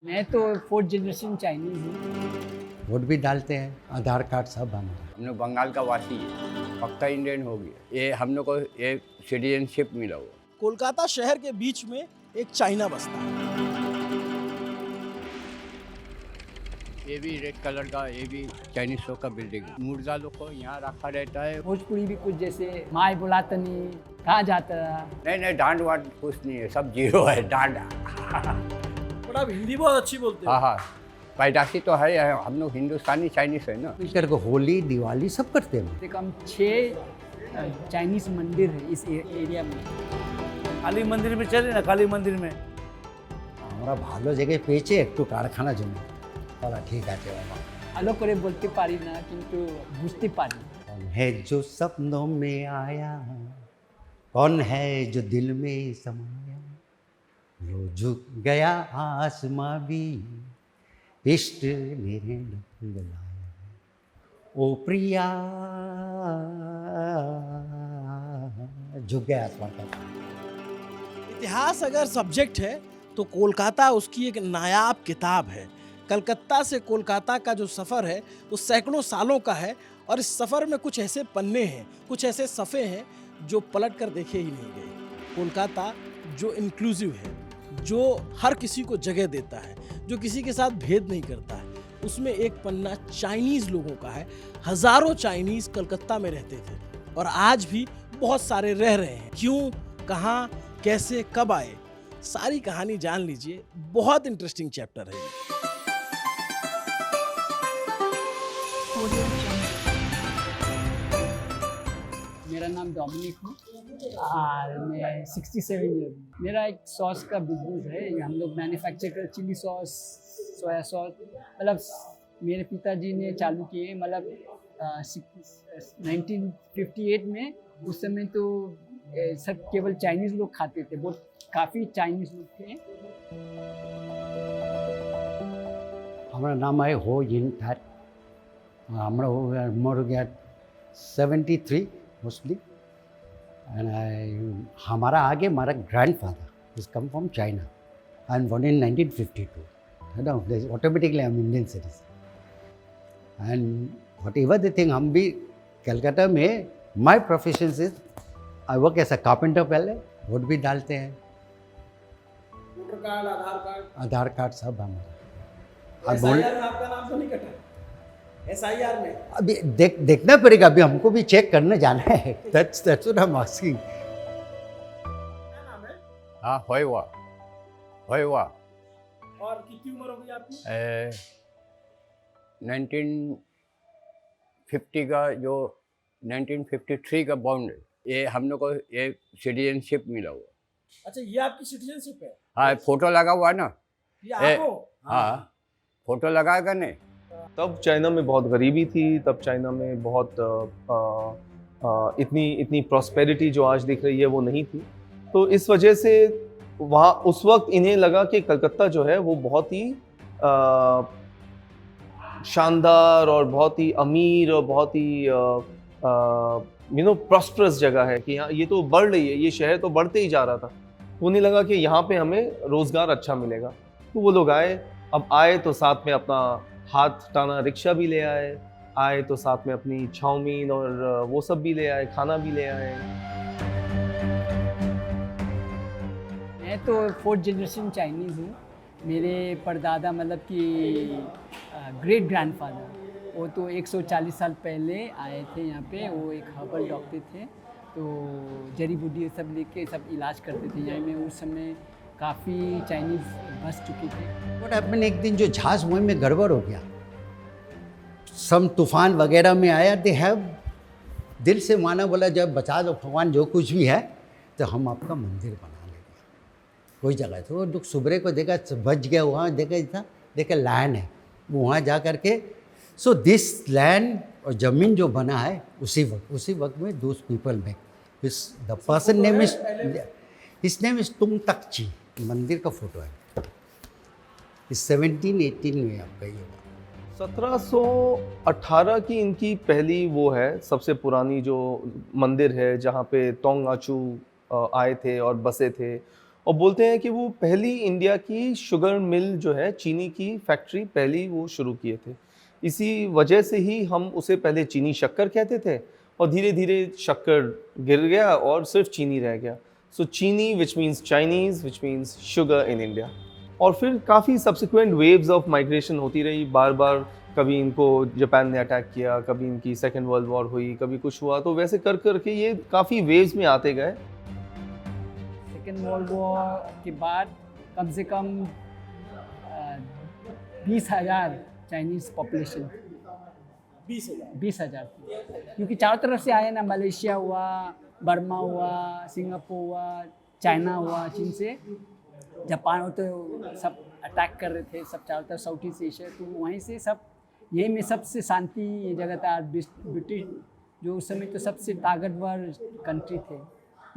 मैं तो fourth generation Chinese हूँ। वोट भी डालते हैं, आधार कार्ड सब हमारा। हम लोग बंगाल का वासी है, पक्का इंडियन हो गया। ये हम लोग को ये सिटीजनशिप मिला हुआ। कोलकाता शहर के बीच में एक चाइना बसता है। ये भी रेड कलर का, ये भी चाइनीज शो का बिल्डिंग। मुर्जा लोग को यहाँ रखा रहता है। भोजपुरी भी कुछ जैसे माय बुलातनी, कहाँ जाता। नहीं डांट वाट कुछ नहीं है, सब जीरो है डांट। बट आप हिंदी बहुत अच्छी बोलते हो। हाँ हाँ, पैदाशी तो है, हम लोग हिंदुस्तानी चाइनीज है ना। इस तरह को होली दिवाली सब करते हैं। कम से कम 6 चाइनीज़ मंदिर है इस एरिया में। काली मंदिर में चले ना, काली मंदिर में আমরা ভালো জায়গায় পেয়েছি একটু কারখানা জন্য বলা ঠিক আছে বাবা। ভালো করে বলতে পারি না কিন্তু বুঝতে পারি। कौन है जो सपनों में आया, कौन है जो दिल में समाया, लो झुक गया आसमां भी, इश्क मेरे बुलाया, ओ प्रिया झुक गया आसमां का। इतिहास अगर सब्जेक्ट है तो कोलकाता उसकी एक नायाब किताब है। कलकत्ता से कोलकाता का जो सफ़र है वो सैकड़ों सालों का है और इस सफ़र में कुछ ऐसे पन्ने हैं, कुछ ऐसे सफ़े हैं जो पलट कर देखे ही नहीं गए। कोलकाता जो इंक्लूसिव है, जो हर किसी को जगह देता है, जो किसी के साथ भेद नहीं करता है, उसमें एक पन्ना चाइनीज़ लोगों का है। हज़ारों चाइनीज़ कलकत्ता में रहते थे और आज भी बहुत सारे रह रहे हैं। क्यों, कहाँ, कैसे, कब आए, सारी कहानी जान लीजिए। बहुत इंटरेस्टिंग चैप्टर है ये। मेरा नाम डोमिनिक हूँ और मैं 67 ईयर हूँ। मेरा एक सॉस का बिजनेस है। हम लोग मैन्युफैक्चर कर चिली सॉस, सोया सॉस, मतलब मेरे पिताजी ने चालू किए। मतलब 1958 में, उस समय तो सब केवल चाइनीज़ लोग खाते थे, बहुत काफ़ी चाइनीज़ लोग थे। हमारा नाम है हो जिन थार, हमारा उम्र हो गया 73 मोस्टली। एंड हमारा आगे हमारा grandfather is come from China. I am born in 1952, है ना। Automatically I am Indian citizen and whatever the thing. हम भी कलकत्ता में, my profession is I work as a carpenter. पहले वोट भी डालते हैं, वोटर कार्ड, आधार कार्ड सब हमारा। SIR में आपका नाम तो नहीं कटा? SIR में अभी देखना पड़ेगा, अभी हमको भी चेक करने जाना है। That's what I'm asking। क्या नाम है हाँ होए हुआ। और कितनी उम्र हो गई आपकी? 1950 का, जो 1953 का बॉन्ड, ये हम लोग को ये सिटीजनशिप मिला हुआ। अच्छा, ये आपकी सिटीजनशिप है? हाँ, फोटो लगा हुआ ना। ये आपको? हाँ, फोटो लगाएगा नहीं। तब चाइना में बहुत गरीबी थी, तब चाइना में बहुत इतनी प्रॉस्पेरिटी जो आज दिख रही है वो नहीं थी। तो इस वजह से वहाँ उस वक्त इन्हें लगा कि कलकत्ता जो है वो बहुत ही शानदार और बहुत ही अमीर और बहुत ही प्रॉस्परस जगह है कि यहाँ ये तो बढ़ रही है, ये शहर तो बढ़ते ही जा रहा था। उन्हें लगा कि यहाँ पे हमें रोज़गार अच्छा मिलेगा। तो वो लोग आए। अब आए तो साथ में अपना हाथ टाना रिक्शा भी ले आए तो साथ में अपनी चाउमीन और वो सब भी ले आए, खाना भी ले आए। मैं तो फोर्थ जनरेशन चाइनीज़ हूँ। मेरे परदादा, मतलब कि ग्रेट ग्रैंडफादर, वो तो 140 साल पहले आए थे यहाँ पे। वो एक हर्बल डॉक्टर थे, तो जड़ी बूटी सब लेके सब इलाज करते थे यहाँ में। उस समय काफ़ी चाइनीज़ बस चुके थे। बट अपन एक दिन जो जहाज मुहिम में गड़बड़ हो गया, सम तूफान वगैरह में आया। दे हैव दिल से माना, बोला जब बचा दो भगवान, जो कुछ भी है तो हम आपका मंदिर बना लेंगे कोई जगह। तो वो सुबह को देखा, बच गया वहाँ, देखा लैंड है वहाँ जा कर के। सो दिस लैंड और ज़मीन जो बना है उसी वक्त में दोज पीपल में the person name is, his name is Tung Takchi. मंदिर का फोटो है। इस 1718 में आपका ये 1718 की इनकी पहली वो है, सबसे पुरानी जो मंदिर है जहाँ पे तोंग आचू आए थे और बसे थे। और बोलते हैं कि वो पहली इंडिया की शुगर मिल जो है, चीनी की फैक्ट्री पहली वो शुरू किए थे। इसी वजह से ही हम उसे पहले चीनी शक्कर कहते थे और धीरे धीरे शक्कर गिर गया और सिर्फ चीनी रह गया। सो चीनी which means Chinese which means sugar in India. और फिर काफ़ी सब्सिक्वेंट वेव्स ऑफ माइग्रेशन होती रही, बार बार कभी इनको जापान ने अटैक किया, कभी इनकी सेकेंड वर्ल्ड वॉर हुई, कभी कुछ हुआ, तो वैसे कर कर के ये काफ़ी वेव्स में आते गए। सेकेंड वर्ल्ड वॉर के बाद कम से कम 20,000 चाइनीज़ पॉपुलेशन, 20,000 क्योंकि चारों तरफ से आए ना, मलेशिया हुआ, बर्मा हुआ, सिंगापुर हुआ, चाइना हुआ, चीन से, जापान हो, तो सब अटैक कर रहे थे, सब चारों तरफ साउथ ईस्ट एशिया, तो वहीं से सब, यही में सबसे शांति ये जगह था। ब्रिटिश जो उस समय तो सबसे ताकतवर कंट्री थे,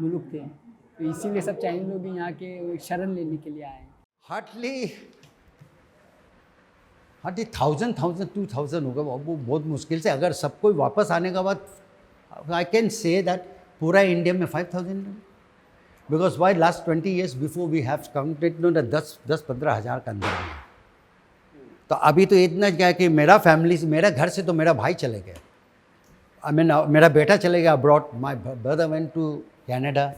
मुल्क थे, तो इसीलिए सब चाइनीज लोग भी यहाँ के शरण लेने के लिए आए। हार्डली 1,000 2,000 होगा, वो बहुत मुश्किल से। अगर सब कोई वापस आने के बाद आई कैन से दैट पूरा इंडिया में 5,000, because why last 20 years before we have counted no 10-15 हज़ार के अंदर में। तो अभी तो इतना क्या कि मेरा फैमिली से, मेरा घर से तो मेरा भाई चले गए, आई मीन मेरा बेटा चले गया abroad, my brother went to Canada.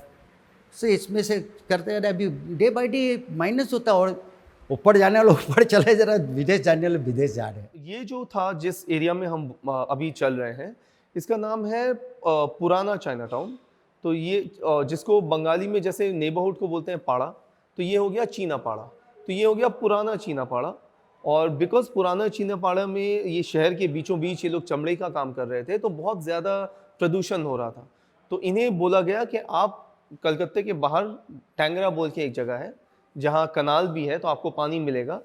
So इसमें से करते रहे, अभी डे बाई डे माइनस होता, और ऊपर जाने वाले ऊपर चले जा रहे, विदेश जाने वाले विदेश जा रहे हैं। ये जो था, जिस एरिया में हम अभी चल रहे हैं, इसका नाम है पुराना चाइना टाउन। तो ये जिसको बंगाली में जैसे नेबरहुड को बोलते हैं पाड़ा, तो ये हो गया चीना पाड़ा, तो ये हो गया पुराना चीना पाड़ा। और बिकॉज पुराना चीना पाड़ा में ये शहर के बीचों बीच ये लोग चमड़े का काम कर रहे थे, तो बहुत ज़्यादा प्रदूषण हो रहा था। तो इन्हें बोला गया कि आप कलकत्ते के बाहर टैंगरा बोल के एक जगह है जहाँ कनाल भी है, तो आपको पानी मिलेगा,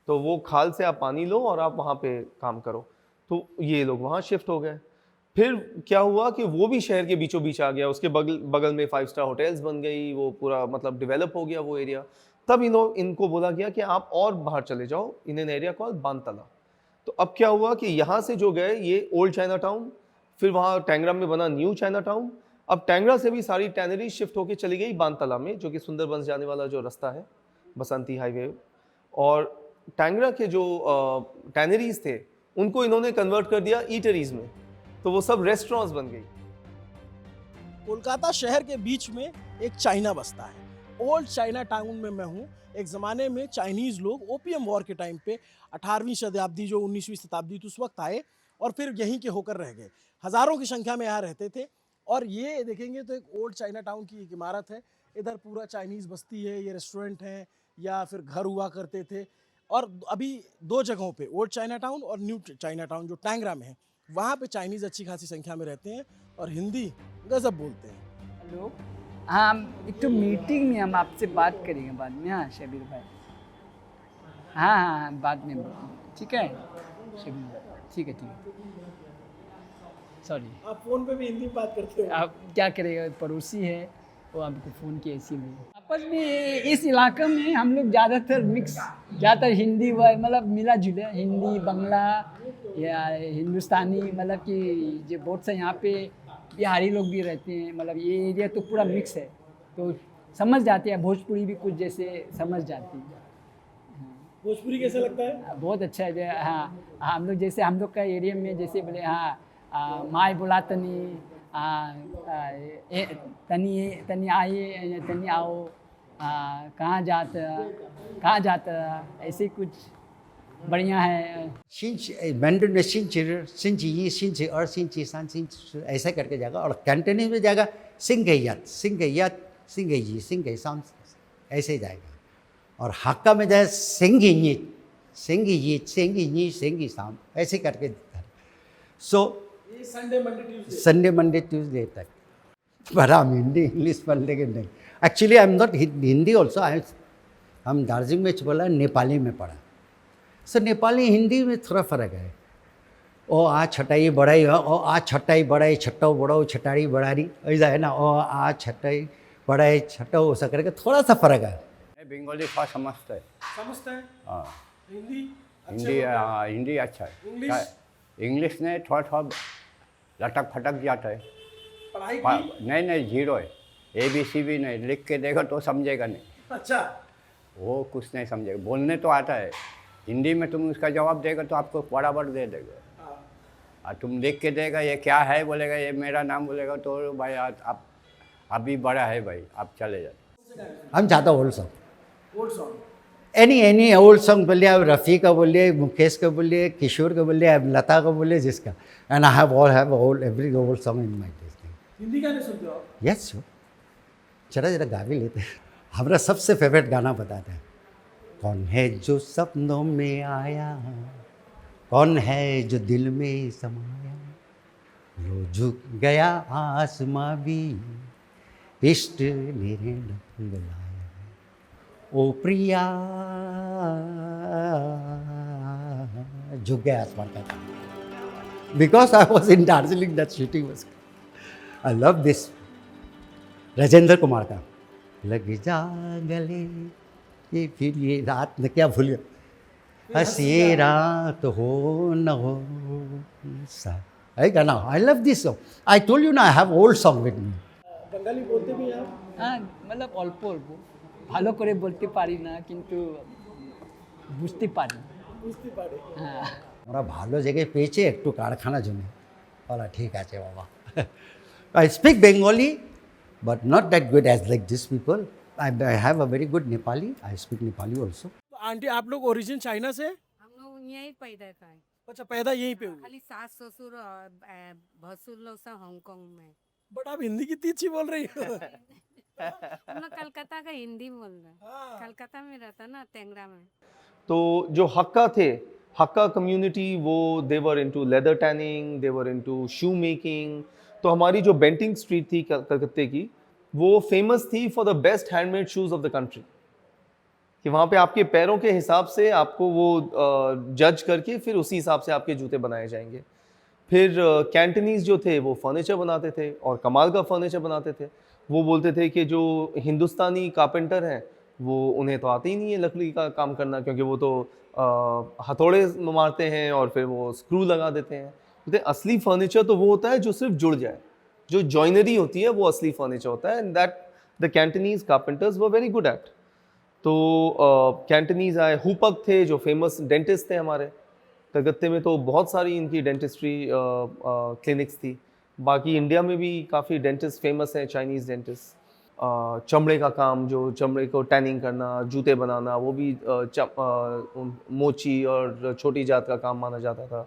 तो वो खाल से आप पानी लो और आप वहाँ पे काम करो। तो ये लोग वहाँ शिफ्ट हो गए। फिर क्या हुआ कि वो भी शहर के बीचों बीच आ गया, उसके बगल में 5 स्टार होटल्स बन गई, वो पूरा मतलब डेवलप हो गया वो एरिया। तब इनको बोला गया कि आप और बाहर चले जाओ, इन एन एरिया कॉल्ड बानतला। तो अब क्या हुआ कि यहाँ से जो गए ये ओल्ड चाइना टाउन, फिर वहाँ टैंगरा में बना न्यू चाइना टाउन। अब टैंगरा से भी सारी टैनरी शिफ्ट होके चली गई बानतला में, जो कि सुंदरबंस जाने वाला जो रास्ता है, बसंती हाईवे। और टैंगरा के जो टैनरीज थे उनको इन्होंने कन्वर्ट कर दिया ईटरीज में, तो वो सब रेस्टोरेंट्स बन गई। कोलकाता शहर के बीच में एक चाइना बसता है, ओल्ड चाइना टाउन में मैं हूँ। एक ज़माने में चाइनीज़ लोग ओपियम वॉर के टाइम पे 18वीं शताब्दी जो 19वीं शताब्दी तो उस वक्त आए और फिर यहीं के होकर रह गए, हज़ारों की संख्या में यहाँ रहते थे। और ये देखेंगे तो एक ओल्ड चाइना टाउन की एक इमारत है, इधर पूरा चाइनीज़ बस्ती है, ये रेस्टोरेंट हैं या फिर घर हुआ करते थे। और अभी 2 जगहों पे, ओल्ड चाइना टाउन और न्यू चाइना टाउन जो टैंगरा में है, वहाँ पे चाइनीज़ अच्छी खासी संख्या में रहते हैं और हिंदी गजब बोलते हैं। हेलो, हाँ, एक तो मीटिंग में हम आपसे बात करेंगे बाद में। हाँ शबीर भाई, हाँ हाँ हाँ, बाद में, ठीक है शबीर भाई, ठीक है सॉरी। आप फ़ोन पे भी हिंदी में बात करते हो? आप क्या करेगा, पड़ोसी है वो, आपको फ़ोन किया इसीलिए। आपस में इस इलाके में हम लोग ज़्यादातर मिक्स, ज़्यादातर हिंदी मतलब मिला जुला, हिंदी बंगला या हिंदुस्तानी, मतलब कि जो बहुत से यहाँ पे बिहारी लोग भी रहते हैं, मतलब ये एरिया तो पूरा मिक्स है, तो समझ जाते हैं। भोजपुरी भी कुछ जैसे समझ जाती है। भोजपुरी कैसा लगता है? बहुत अच्छा है। हाँ, हम लोग जैसे हम लोग का एरिया में जैसे बोले, हाँ माई बोला तनी, तनी आइए, तनी आओ, कहाँ जाता, ऐसे कुछ बढ़िया है। मैंडन में सिंची 3 ऐसा करके जाएगा, और कैंटनीज में जाएगा सिंगैयात ऐसे जाएगा। और हाक्का में जाए सिंगी शाम ऐसे करके। सो संडे मंडे ट्यूसडे तक। पर हम हिंदी इंग्लिश पढ़ लेंगे नहीं। Actually I am not Hindi also, हम दार्जिलिंग में बोला, नेपाली में पढ़ा। सो नेपाली हिंदी में थोड़ा फ़र्क है। ओ आ छटाई बड़ाई, ओ आ छटाई बड़ाई, छट्टो बड़ो, छटाड़ी बड़ारी, ऐसा है ना। ओ आ छटाई बड़ाई, छट्टो, ऐसा करके थोड़ा सा फ़र्क है। बंगाली थोड़ा समझता है। हाँ, हिंदी हिंदी अच्छा है। इंग्लिश ने थोड़ा लटक फटक जाता है। पढ़ाई नहीं 0 है। ABC भी नहीं, लिख के देखो तो समझेगा नहीं। अच्छा, वो कुछ नहीं समझेगा, बोलने तो आता है, हिंदी में तुम उसका जवाब देगा तो आपको बराबर दे देगा। और तुम लिख के देगा ये क्या है, बोलेगा ये मेरा नाम, बोलेगा तो भाई आप अभी बड़ा है भाई, आप चले जाते। हम चाहता old song, old song. Any old song बोलिए, आप रफ़ी का बोलिए, मुकेश का बोलिए, किशोर का बोलिए, आप लता का बोलिए, जिसका। And I have all every old song in my listing. Hindi गाने सुनते हो आप? यस सर, चला जरा गा भी लेते हैं। हमारा सबसे फेवरेट गाना बताते हैं। कौन है जो सपनों में आया, कौन है जो दिल में समाया, लो झुक गया आसमां भी, इश्क मेरे रंग लाया, ओ प्रिया, झुक गया आसमान का। Because I was in Darjeeling, that city was, I love this. Rajendra Kumar का लग जा गले, ये फिर ये रात न क्या भूल गया, हंसी रात हो न हो सा, है गाना। I love this song. I told you ना, I have old song with me. Bengali बोलते भी हैं आप? হ্যাঁ मतलब অল্প অল্প, ভালো করে বলতে পারি না কিন্তু বুঝতে পারি। বুঝতে পারে। হ্যাঁ ওরা ভালো জায়গায় পেয়েছে একটু কারখানা জমি, বলা ঠিক আছে বাবা। I speak Bengali, but not that good as like these people. I have a very good Nepali. I speak Nepali also. तो आंटी आप लोग ओरिजिन चाइना से? हम लोग यहीं पैदा का है। अच्छा, पैदा यहीं पे हुए। खाली सास ससुर और भसुर लोग सब हांगकांग में। बट आप हिंदी कितनी अच्छी बोल रही हो। हम लोग कलकत्ता का हिंदी बोल रहे हैं। कलकत्ता में रहता ना, तेंगरा में। तो जो हक्का थे, हक्का कम्युनिटी, वो देवर इनटू लेदर टैनिंग, देवर इनटू शू मेकिंग। तो हमारी जो बेंटिंग स्ट्रीट थी कलकत्ते की, वो फेमस थी for the best handmade shoes of the country. कि वहाँ पे आपके पैरों के हिसाब से आपको वो जज करके फिर उसी हिसाब से आपके जूते बनाए जाएंगे। फिर कैंटनीज जो थे वो फर्नीचर बनाते थे और कमाल का फर्नीचर बनाते थे। वो बोलते थे कि जो हिंदुस्तानी कारपेंटर हैं वो उन्हें तो आते ही नहीं है लकड़ी का काम करना, क्योंकि वो तो हथौड़े मारते हैं और फिर वो स्क्रू लगा देते हैं। बोलते असली फर्नीचर तो वो होता है जो सिर्फ जुड़ जाए, जो जॉइनरी होती है वो असली फर्नीचर होता है। And that the Cantonese carpenters were very good at. तो कैंटनीज आए, हुपक थे जो फेमस डेंटिस्ट थे हमारे कलकत्ते में, तो बहुत सारी इनकी डेंटिस्ट्री क्लिनिक्स थी। बाकी इंडिया में भी काफ़ी डेंटिस्ट फेमस हैं, चाइनीज़ डेंटिस्ट। चमड़े का काम, जो चमड़े को टैनिंग करना, जूते बनाना, वो भी मोची और छोटी जात का काम माना जाता था।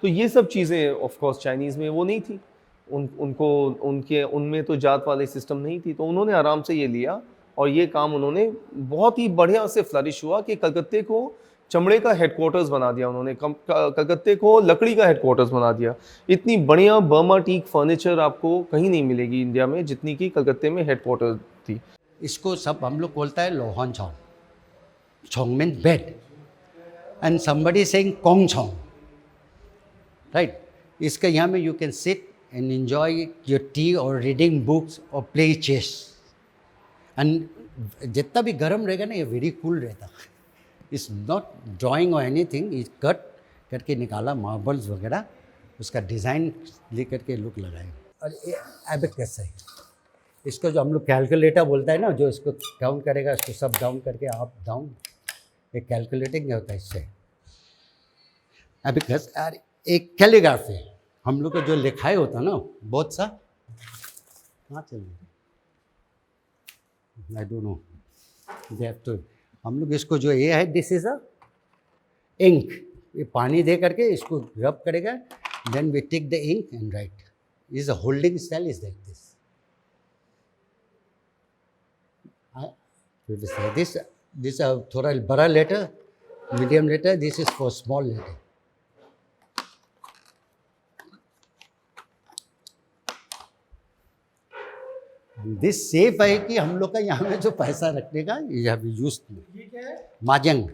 तो ये सब चीज़ें ऑफ कोर्स चाइनीज़ में वो नहीं थी, उनमें तो जात वाले सिस्टम नहीं थी। तो उन्होंने आराम से ये लिया और ये काम उन्होंने बहुत ही बढ़िया से फ्लरिश हुआ कि कलकत्ते को चमड़े का हेडक्वार्टर्स बना दिया उन्होंने, कलकत्ते को लकड़ी का हेडक्वार्टर्स बना दिया। इतनी बढ़िया बर्मा टीक फर्नीचर आपको कहीं नहीं मिलेगी इंडिया में जितनी की कलकत्ते में हेडक्वार्टर्स थी। इसको सब हम लोग बोलता है लोहन छोंग। छोंग mean bad and somebody saying कोंग छोंग, राइट। इसका यहाँ में you can sit and enjoy your tea और रीडिंग बुक्स और प्ले चेस। एंड जितना भी गर्म रहेगा ना, ये वेरी कूल रहता। इट्स नॉट ड्राइंग और एनीथिंग, इज कट करके निकाला मार्बल्स वगैरह, उसका डिज़ाइन ले करके लुक लगाए। और ये एबेकस है, इसको जो हम लोग कैलकुलेटर बोलता है ना, जो इसको काउंट करेगा, इसको सब डाउन करके अप डाउन, एक कैलकुलेटिंग होता है इससे। एबेकस यार एक कैलीग्राफी, हम लोग को जो लिखाई होता ना बहुत सा, कहाँ चल रही, I don't know, they have to, हम लोग इसको जो ये है, दिस इज अ इंक, ये पानी दे करके इसको रब करेगा, then we take the ink and write. Is a holding style is like this. This थोड़ा बड़ा letter, medium letter, this is for small letter. This safe है कि हम लोग का यहाँ में जो पैसा रखने का ये अभी यूज ये क्या है? माजंग,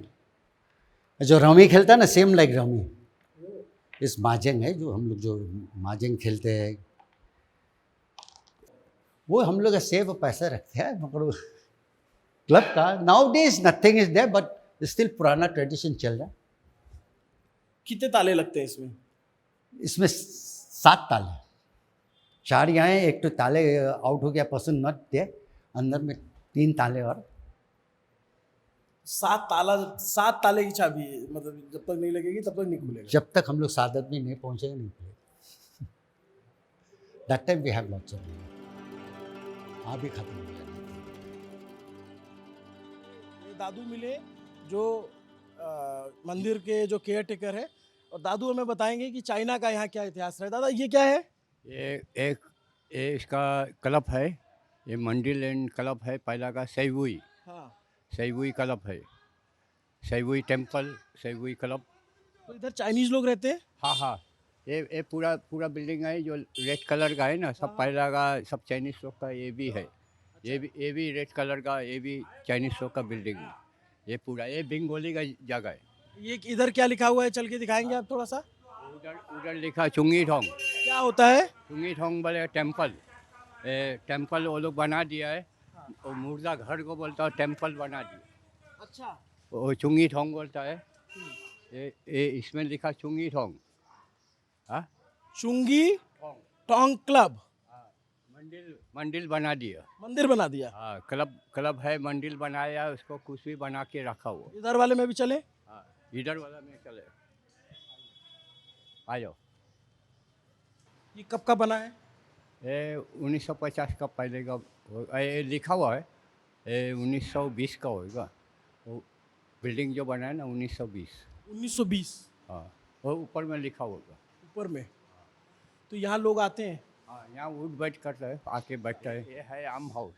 जो रमी खेलता है ना, सेम लाइक रमी, इस माजंग है जो हम लोग जो माजंग खेलते हैं, वो हम लोग का सेफ पैसा रखते हैं। मगर क्लब का nowadays nothing is there, but still पुराना ट्रेडिशन चल रहा है। कितने ताले लगते हैं इसमें? इसमें 7 ताले, 4 यहाँ हैं, एक तो ताले आउट हो गया, पसंद नट दे, अंदर में 3 ताले और सात ताले की चाबी है, मतलब जब तक नहीं लगेगी तब तक नहीं खुलेगा। जब तक हम लोग सादत में नहीं पहुंचेंगे नहीं खुलेगा। That time we have lots of money. आप भी खत्म हो जाएगा। ये दादू मिले जो मंदिर के जो केयर टेकर है, और दादू हमें बताएंगे कि चाइना का यहाँ क्या इतिहास है। दादा ये क्या है? ये इसका क्लब है, ये मंडी लैंड क्लब है पहला का, सैवुई हाँ, सैवुई क्लब है, सैवुई टेम्पल, सैवुई क्लब। तो इधर चाइनीज लोग रहते हैं। हाँ हाँ, ये पूरा बिल्डिंग है जो रेड कलर का है ना, सब पहला का सब चाइनीज लोग का ये भी है। ये भी रेड कलर का, ये भी चाइनीज लोग का बिल्डिंग है। ये पूरा ये बंगाली का जगह है। ये इधर क्या लिखा हुआ है, चल के दिखाएंगे आप थोड़ा सा? उधर लिखा चुंगी ठोंग। क्या होता है? चुंगी ठोंग बोले टेम्पल। टेम्पल वो लोग बना दिया है, वो मुर्दा घर को बोलता है, टेम्पल बना दिया। अच्छा, वो चुंगी ठोंग बोलता है। ये इसमें लिखा चुंगी ठोंग। हाँ, चुंगी टोंग क्लब, मंदिर बना दिया। मंदिर बना दिया। हाँ, क्लब है, मंदिर बनाया, उसको कुछ भी बना के रखा हुआ। इधर वाले में भी चले? हाँ, इधर वाला में चले, आ जाओ। ये कब का बना है? ये 1950 का पहले का ये लिखा हुआ है, ये 1920 का होगा। वो बिल्डिंग जो बना है ना 1920। 1920 हाँ, वो ऊपर में लिखा होगा। ऊपर में। तो यहाँ लोग आते हैं? हाँ, यहाँ उठ बैठ करता है, आके बैठता है। ये है आम हाउस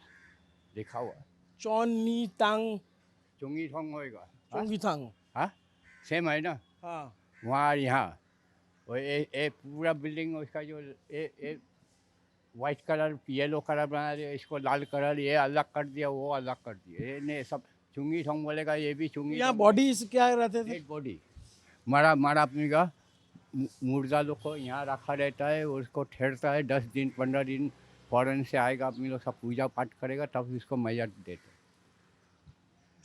लिखा हुआ। चौन नी तांग चुंगी ठोंग होएगा। चोंगी थांग। हाँ, सेम है ना, हाँ, वहाँ यहाँ। वो ये पूरा बिल्डिंग उसका जो ये वाइट कलर येलो कलर बना दिया, इसको लाल कलर, ये अलग कर दिया, वो अलग कर दिया। ये नहीं सब चुंगी ठोंग बोलेगा, ये भी चुंगी। यहाँ बॉडी क्या रहते थे? डेड बॉडी मारा अपने का मुर्दा लोग को यहाँ रखा रहता है, उसको ठहरता है 10 दिन 15 दिन, फॉरेन से आएगा, अपने लोग सब पूजा पाठ करेगा, तब उसको मैयत देते हैं।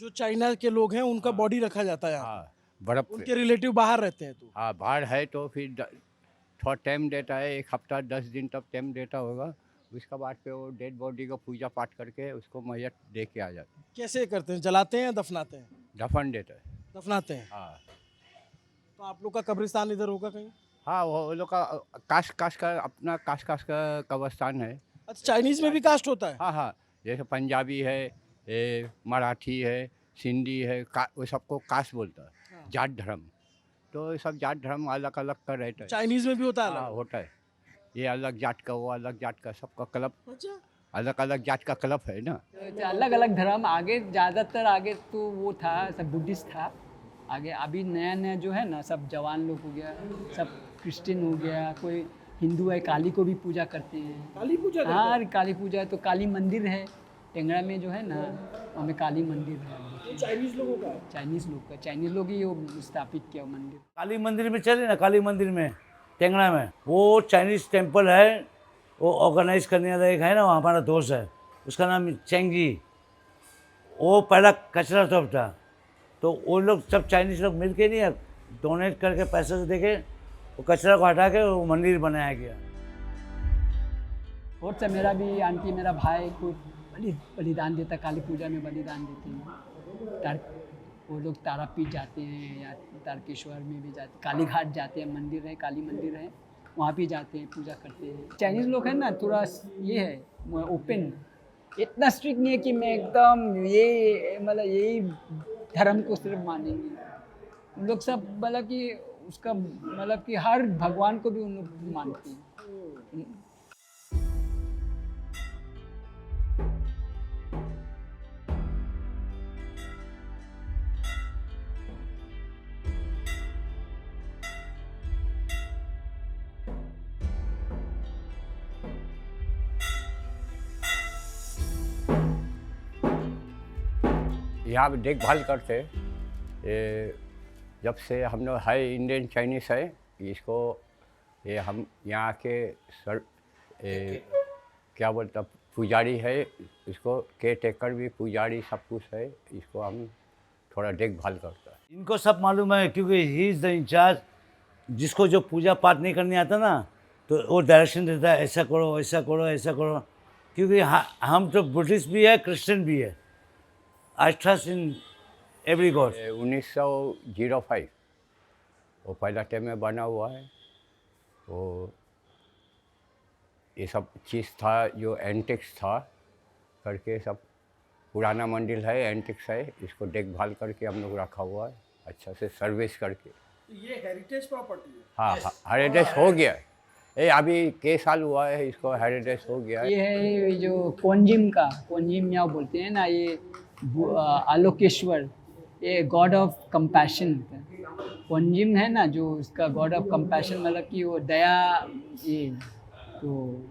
जो चाइना के लोग हैं उनका बॉडी रखा जाता है यहाँ। हाँ, बर्फ पे। उनके रिलेटिव बाहर रहते हैं तो? हाँ, बाहर है तो फिर थोड़ा टाइम देता है, 1 हफ्ता 10 दिन तक टाइम देता होगा। उसके बाद पे वो डेड बॉडी को पूजा पाठ करके उसको मैयत दे के आ जाते हैं। कैसे करते हैं, जलाते हैं, दफनाते हैं? दफन देता है। दफनाते हैं। हाँ तो आप लोग का कब्रिस्तान इधर होगा कहीं? हाँ, वो लोग का कास्ट का अपना कास्ट का कब्रिस्तान है। अच्छा, चाइनीज में भी कास्ट होता है? हाँ हाँ, जैसे पंजाबी है, ये मराठी है, सिंधी है, वो सबको कास्ट बोलता है। हाँ। जाट धर्म, तो ये सब जाट धर्म अलग अलग का रहता है। चाइनीज में भी होता है हाँ, अलग? होता है। ये अलग जाट का, वो अलग जाट का, सबका क्लब, अच्छा, अलग अलग जाट का क्लब है ना। अलग अलग धर्म आगे, ज़्यादातर आगे तो वो था सब बुद्धिस्ट था आगे। अभी नया नया जो है ना सब जवान लोग हो गया, सब क्रिश्चियन हो गया, कोई हिंदू है, काली को भी पूजा करते हैं। काली पूजा करते हाँ, हैं? काली पूजा है, तो काली मंदिर है टेंगड़ा में जो है ना, वहाँ में काली मंदिर है। ये चाइनीज लोगों का है? चाइनीज लोग ही वो स्थापित किया वो मंदिर। काली मंदिर में चले ना, काली मंदिर में टेंगड़ा में, वो चाइनीज टेम्पल है, वो ऑर्गेनाइज करने वाला एक है ना, वहाँ हमारा दोस्त है, उसका नाम चेंगी। वो पहला कचरा शॉप था, तो वो लोग सब चाइनीज लोग मिल के नहीं डोनेट करके पैसे से देके वो कचरा को हटा के वो मंदिर बनाया गया। और सब मेरा भी आंटी, मेरा भाई को बलिदान देता, काली पूजा में बलिदान देते हैं। वो लोग तारापीठ जाते हैं या तारकेश्वर में भी जाते, काली घाट जाते हैं, मंदिर है, काली मंदिर है, वहाँ भी जाते हैं, पूजा करते हैं। चाइनीज़ लोग हैं ना, थोड़ा ये है ओपन, इतना स्ट्रिक्ट नहीं है कि मैं एकदम ये मतलब यही धर्म को सिर्फ मानेंगे। उन लोग सब मतलब कि उसका मतलब कि हर भगवान को भी उन लोग मानते हैं। यहाँ पे देखभाल करते। ये जब से हम लोग है इंडियन चाइनीस है, इसको ये हम यहाँ के सर क्या बोलता पुजारी है, इसको केयर टेकर भी पुजारी सब कुछ है, इसको हम थोड़ा देखभाल करता है। इनको सब मालूम है क्योंकि ही इज़ द इंचार्ज। जिसको जो पूजा पाठ नहीं करने आता ना, तो वो डायरेक्शन देता है, ऐसा करो ऐसा करो ऐसा करो। क्योंकि हम तो बुद्धिस्ट भी है, क्रिश्चियन भी है। I trust in every God. 1905 वो पहला टाइम में बना हुआ है। वो ये सब चीज़ था जो एंटिक्स था करके, सब पुराना मंदिर है, एंटिक्स है, इसको देखभाल करके हम लोग रखा हुआ है अच्छा से सर्विस करके। ये हेरिटेज प्रॉपर्टी है। हाँ हाँ, हेरिटेज हो गया है। ये अभी कई साल हुआ है इसको हेरिटेज हो गया है। ये है ये जो कोंजिम या बोलते हैं ना, ये आलोकेश्वर, ये गॉड ऑफ कंपैशन होता है। कोंजिम है ना जो उसका गॉड ऑफ कंपैशन, मतलब कि वो दया, ये तो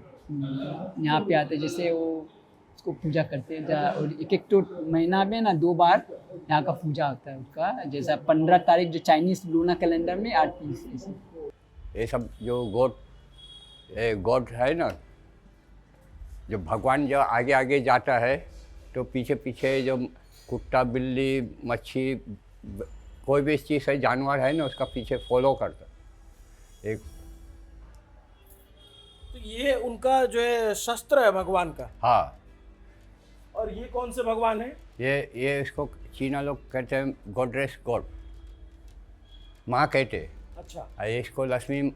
यहाँ पे आते जैसे वो उसको पूजा करते हैं और एक तो महीना में ना 2 बार यहाँ का पूजा होता है उसका, जैसा 15 तारीख जो चाइनीज लूना कैलेंडर में 8 ऐसे। ये सब जो गॉड है ना, जो भगवान जो आगे आगे जाता है तो पीछे पीछे जो कुत्ता बिल्ली मच्छी कोई भी चीज़ है, जानवर है ना, उसका पीछे फॉलो करता एक। तो ये उनका जो है शस्त्र है भगवान का। हाँ, और ये कौन से भगवान है? ये इसको चीना लोग कहते हैं गॉडरेस गॉड, माँ कहते हैं। अच्छा और इसको लक्ष्मी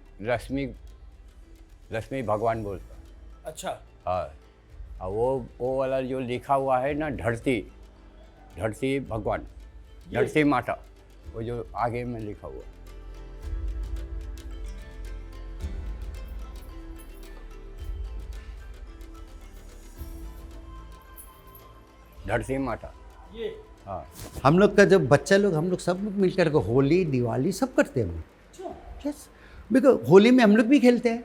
भगवान बोलता। अच्छा। हाँ, और वो वाला जो लिखा हुआ है ना, धरती भगवान, धरती माता, वो जो आगे में लिखा हुआ। धरती माता ये हाँ। हम लोग का जब बच्चा लोग, हम लोग सब लोग मिलकर के होली दिवाली सब करते हैं हम लोग। यस, बिकॉज होली में हम लोग भी खेलते हैं।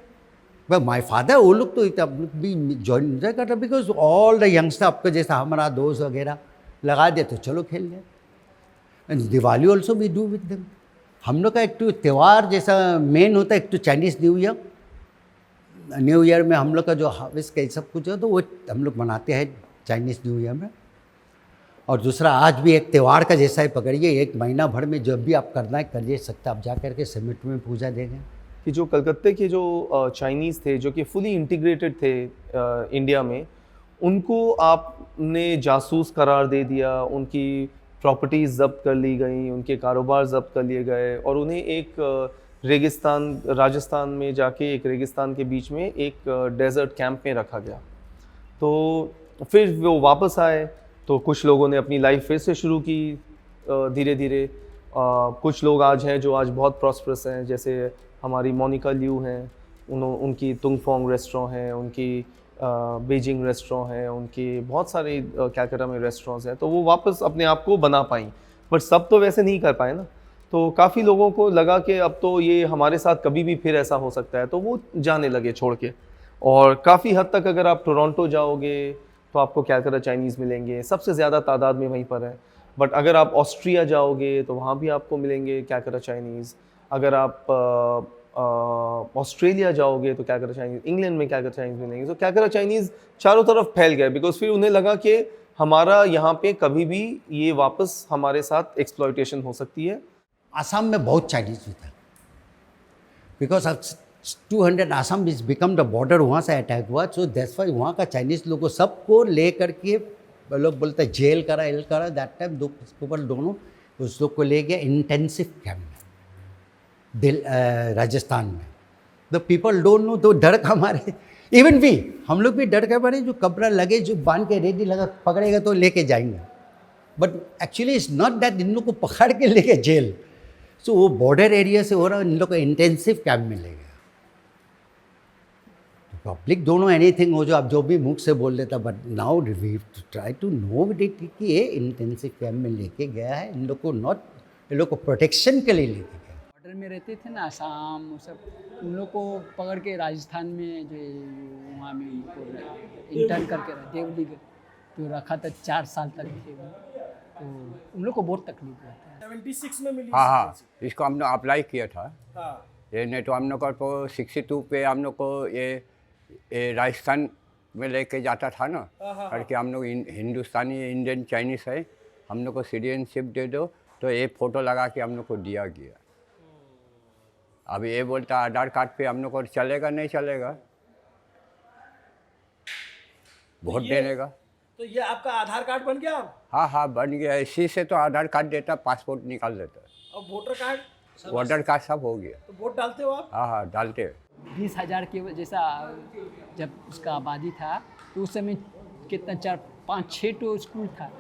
बट माय फादर, वो लोग तो हम लोग भी जॉइन एंजॉय करते हैं, बिकॉज ऑल द यंगस्टर आपका जैसा हमारा दोस्त वगैरह लगा दे तो चलो खेल लें। And Diwali also we do with them. हम लोग का एक तो त्यौहार जैसा मेन होता है, एक तो चाइनीज़ न्यू ईयर में हम लोग का जो हार्वेस्ट का सब कुछ है तो वो हम लोग मनाते हैं चाइनीज़ न्यू ईयर में। और दूसरा आज भी एक त्यौहार का जैसा ही पकड़िए, 1 महीना भर में जब भी आप करना है करिए सकते, आप जा करके समिट में पूजा देंगे। कि जो कलकत्ते के जो चाइनीज़ थे जो कि फुली इंटीग्रेटेड थे इंडिया में, उनको आपने जासूस करार दे दिया, उनकी प्रॉपर्टीज़ जब्त कर ली गई, उनके कारोबार जब्त कर लिए गए और उन्हें एक रेगिस्तान, राजस्थान में जाके एक रेगिस्तान के बीच में एक डेजर्ट कैंप में रखा गया। तो फिर वो वापस आए तो कुछ लोगों ने अपनी लाइफ फिर से शुरू की धीरे धीरे। कुछ लोग आज हैं जो आज बहुत प्रॉस्परस हैं, जैसे हमारी मोनिका लियू हैं, उनकी तुंगफोंग रेस्टोरेंट हैं, उनकी बीजिंग रेस्टोरेंट हैं, उनकी बहुत सारे कैलकाटा में रेस्टोरेंट्स हैं। तो वो वापस अपने आप को बना पाई, बट सब तो वैसे नहीं कर पाए ना। तो काफ़ी लोगों को लगा कि अब तो ये हमारे साथ कभी भी फिर ऐसा हो सकता है, तो वो जाने लगे छोड़ के। और काफ़ी हद तक अगर आप टोरंटो जाओगे तो आपको कैलकाटा चाइनीज़ मिलेंगे, सबसे ज़्यादा तादाद में वहीं पर है। बट अगर आप ऑस्ट्रिया जाओगे तो वहाँ भी आपको मिलेंगे कैलकाटा चाइनीज़। अगर आप ऑस्ट्रेलिया जाओगे तो कैलकाटा चाइनीज़, इंग्लैंड में कैलकाटा चाइनीज़ मिलेंगे। तो कैलकाटा चाइनीज़ चारों तरफ फैल गए, बिकॉज फिर उन्हें लगा कि हमारा यहाँ पे कभी भी ये वापस हमारे साथ एक्सप्लॉयटेशन हो सकती है। आसाम में बहुत चाइनीज़ भी था, because 200 Assam is become the border, वहाँ से अटैक हुआ। सो दैट्स वाई वहाँ का चाइनीज़ लोगों सबको ले करके लोग बोलते हैं जेल करा एल करा, दैट टाइम दो ऊपर दोनों उस लोग को ले गया इंटेंसिव कैम्प में राजस्थान में। द पीपल डोंट नो, तो डर का मारे इवन भी हम लोग भी डर के मारे, जो कपड़ा लगे जो बांध के रेडी लगा पकड़ेगा तो लेके जाएंगे। But actually it's not that, इन लोग को पकड़ के लेके जेल। सो वो बॉर्डर एरिया से हो रहा, इन लोग को इंटेंसिव कैम्प में ले गया। पब्लिक दोनों एनीथिंग हो जो आप जो भी मुख से बोल देता, but now we try to know it कि ये इंटेंसिव कैम्प में लेके गया है इन लोग को, नॉट इन लोग को प्रोटेक्शन के लिए लेके गया। बॉर्डर में रहते थे ना आसाम, वो सब उन लोग को पकड़ के राजस्थान में जो वहाँ में उनको इंटर्न करके देवली तो रखा था, 4 साल तक थे वो। तो उन लोग को बहुत तकलीफ हुआ था। 76 में मिली। हाँ हाँ, इसको हमने अप्लाई किया था। हाँ। ये नहीं तो हम लोग को तो 62 पे हम लोग को ये राजस्थान में लेके जाता था ना, करके हम लोग हिंदुस्तानी इंडियन चाइनीज़ है, हम लोग को सिटीजनशिप दे दो, तो ये फ़ोटो लगा के हम लोग को दिया गया। अब ये बोलता आधार कार्ड पे हम लोग को चलेगा नहीं चलेगा, वोट देने का। तो ये आपका आधार कार्ड बन गया अब? हाँ हाँ बन गया, इसी से तो आधार कार्ड देता, पासपोर्ट निकाल देता, और वोटर कार्ड? वोटर कार्ड सब हो गया। तो वोट डालते हो आप? हाँ हाँ डालते। 20,000 के जैसा जब उसका आबादी था तो उस समय कितना 4 5 6 तो स्कूल था,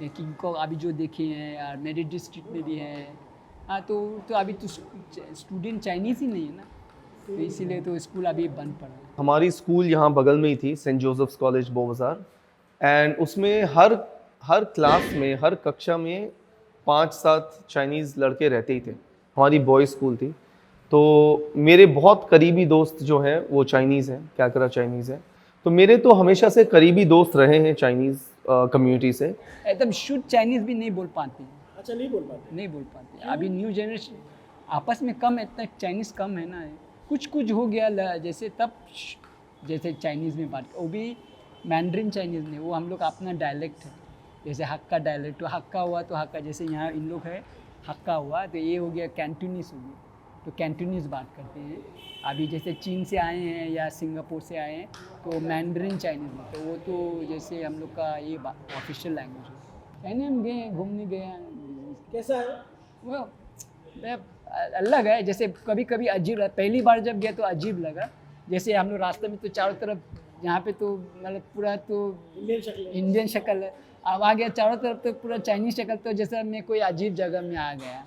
लेकिन को अभी जो देखे हैं और मेरे डिस्ट्रिक्ट में भी है। हाँ तो अभी तो स्टूडेंट चाइनीज़ ही नहीं है ना, तो इसीलिए तो स्कूल अभी बंद पड़ा है। हमारी स्कूल यहाँ बगल में ही थी, सेंट जोसेफ्स कॉलेज बोबाजार, एंड उसमें हर क्लास में, हर कक्षा में 5-7 चाइनीज़ लड़के रहते ही थे। हमारी बॉयज़ स्कूल थी, तो मेरे बहुत करीबी दोस्त जो हैं वो चाइनीज़ हैं, क्या करा चाइनीज़ हैं। तो मेरे तो हमेशा से करीबी दोस्त रहे हैं चाइनीज़ कम्युनिटी से। एकदम शुद्ध चाइनीज़ भी नहीं बोल पाते हैं। अच्छा, नहीं बोल पाते? नहीं बोल पाते अभी न्यू जनरेशन आपस में कम है, इतना चाइनीज़ कम है ना, कुछ हो गया जैसे तब जैसे चाइनीज़ में बात, वो भी मैंड्रिन चाइनीज़ नहीं, वो हम लोग अपना डायलेक्ट है। जैसे हक्का डायलेक्ट, तो हक्का हुआ तो हक्का, जैसे यहाँ इन लोग है हक्का हुआ तो ये हो गया कैंटूनीस हो गया, तो कैंटूनीस बात करते हैं। अभी जैसे चीन से आए हैं या सिंगापुर से आए हैं तो मैंड्रिन चाइनीज़ में, तो वो तो जैसे हम लोग का ये ऑफिशियल लैंग्वेज है। चाइना हम गए, घूमने गए हैं, कैसा है? वो अलग है, जैसे कभी कभी अजीब, पहली बार जब गया तो अजीब लगा। जैसे हम लोग रास्ते में तो चारों तरफ यहाँ पे तो मतलब पूरा तो इंडियन शक्ल है, अब आ गया चारों तरफ तो पूरा चाइनीज शक्ल, तो जैसा मैं कोई अजीब जगह में आ गया,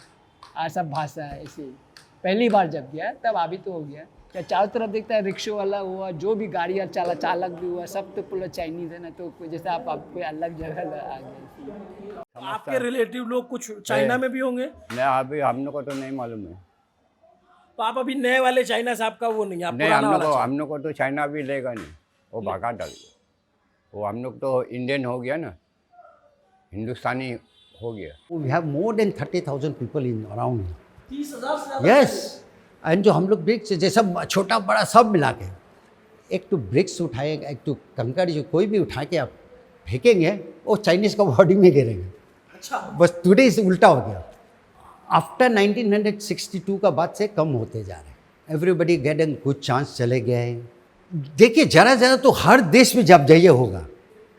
और सब भाषा है ऐसे। पहली बार जब गया तब अभी तो हो गया, क्या चारों तरफ देखता है रिक्शा वाला हुआ, जो भी गाड़ी चालक भी हुआ, सब तो पूरा चाइनीज़ है ना, तो जैसे आप कोई अलग जगह आ गए। आपके रिलेटिव लोग कुछ चाइना में भी होंगे? नहीं अभी हम लोग को तो नहीं मालूम है। तो आप अभी नए वाले चाइना से आपका वो नहीं, आप नहीं पुराना वाला हम लोग को तो चाइना भी लेगा नहीं, वो भागा डाल गया। वो हम लोग तो इंडियन हो गया ना, हिंदुस्तानी हो गया। We have more than 30,000 people in around. 30,000 से ज़्यादा? यस, एंड जो हम लोग ब्रिक्स जैसा छोटा बड़ा सब मिला के, एक तो ब्रिक्स उठाए, एक तो कंकड़, जो कोई भी उठा के आप फेंकेंगे वो चाइनीज़ का बॉडी में गिरेंगे। अच्छा, बस टुडे से उल्टा हो गया। आफ्टर 1962 का बाद से कम होते जा रहे हैं। एवरीबडी गेटिंग कुछ चांस चले गए हैं। देखिए ज़रा तो हर देश में जब जाइए होगा,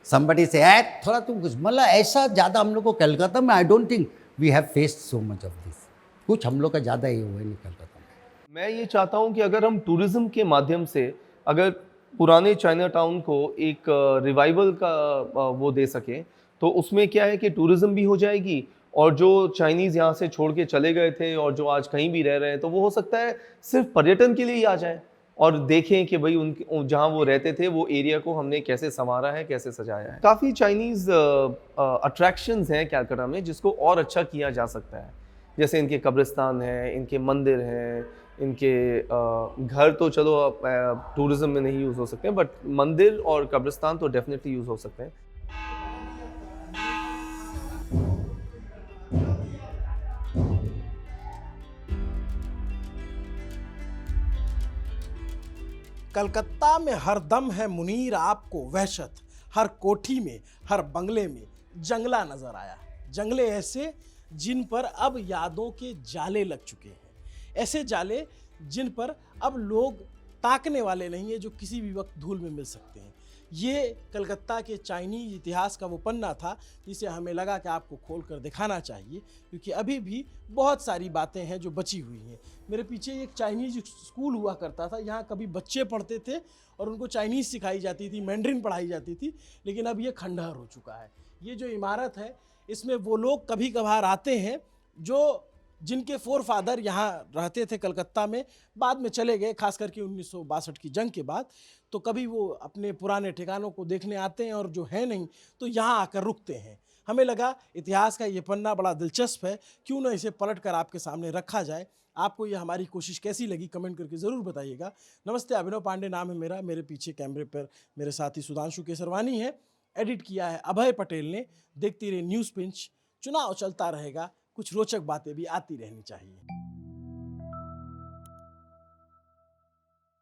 somebody से थोड़ा तुम कुछ, मतलब ऐसा ज़्यादा हम लोग को कलकत्ता में I don't think we have faced so much of this. कुछ हम लोग का ज़्यादा ही हुआ नहीं कलकत्ता में। मैं ये चाहता हूँ कि अगर हम टूरिज़्म के माध्यम से अगर पुराने चाइना टाउन को एक रिवाइवल का वो दे सकें, तो उसमें क्या है कि टूरिज़्म भी हो जाएगी, और जो चाइनीज़ यहाँ से छोड़ के चले गए थे और जो आज कहीं भी रह रहे हैं, तो वो हो सकता है सिर्फ पर्यटन के लिए ही आ जाएं और देखें कि भाई उनके जहाँ वो रहते थे वो एरिया को हमने कैसे संवारा है, कैसे सजाया है। काफ़ी चाइनीज़ अट्रैक्शंस हैं कलकत्ता में जिसको और अच्छा किया जा सकता है। जैसे इनके कब्रिस्तान हैं, इनके मंदिर हैं, इनके घर तो चलो टूरिज़्म में नहीं यूज़ हो सकते हैं, बट मंदिर और कब्रिस्तान तो डेफिनेटली यूज़ हो सकते हैं। कलकत्ता में हर दम है मुनीर आपको वहशत, हर कोठी में, हर बंगले में जंगला नजर आया। जंगले ऐसे जिन पर अब यादों के जाले लग चुके हैं, ऐसे जाले जिन पर अब लोग ताकने वाले नहीं है, जो किसी भी वक्त धूल में मिल सकते हैं। ये कलकत्ता के चाइनीज इतिहास का वो पन्ना था जिसे हमें लगा कि आपको खोल कर दिखाना चाहिए, क्योंकि अभी भी बहुत सारी बातें हैं जो बची हुई हैं। मेरे पीछे एक चाइनीज स्कूल हुआ करता था, यहाँ कभी बच्चे पढ़ते थे और उनको चाइनीज़ सिखाई जाती थी, मैंड्रिन पढ़ाई जाती थी, लेकिन अब ये खंडहर हो चुका है। ये जो इमारत है इसमें वो लोग कभी कभार आते हैं जो जिनके फोरफादर यहाँ रहते थे कलकत्ता में, बाद में चले गए, खास करके 1962 की जंग के बाद। तो कभी वो अपने पुराने ठिकानों को देखने आते हैं और जो है नहीं तो यहाँ आकर रुकते हैं। हमें लगा इतिहास का ये पन्ना बड़ा दिलचस्प है, क्यों ना इसे पलट कर आपके सामने रखा जाए। आपको ये हमारी कोशिश कैसी लगी कमेंट करके ज़रूर बताइएगा। नमस्ते, अभिनव पांडे नाम है मेरा। मेरे पीछे कैमरे पर मेरे साथी सुधांशु केसरवानी है। एडिट किया है अभय पटेल ने। देखती रहिए न्यूज़ पिंच। चुनाव चलता रहेगा, कुछ रोचक बातें भी आती रहनी चाहिए।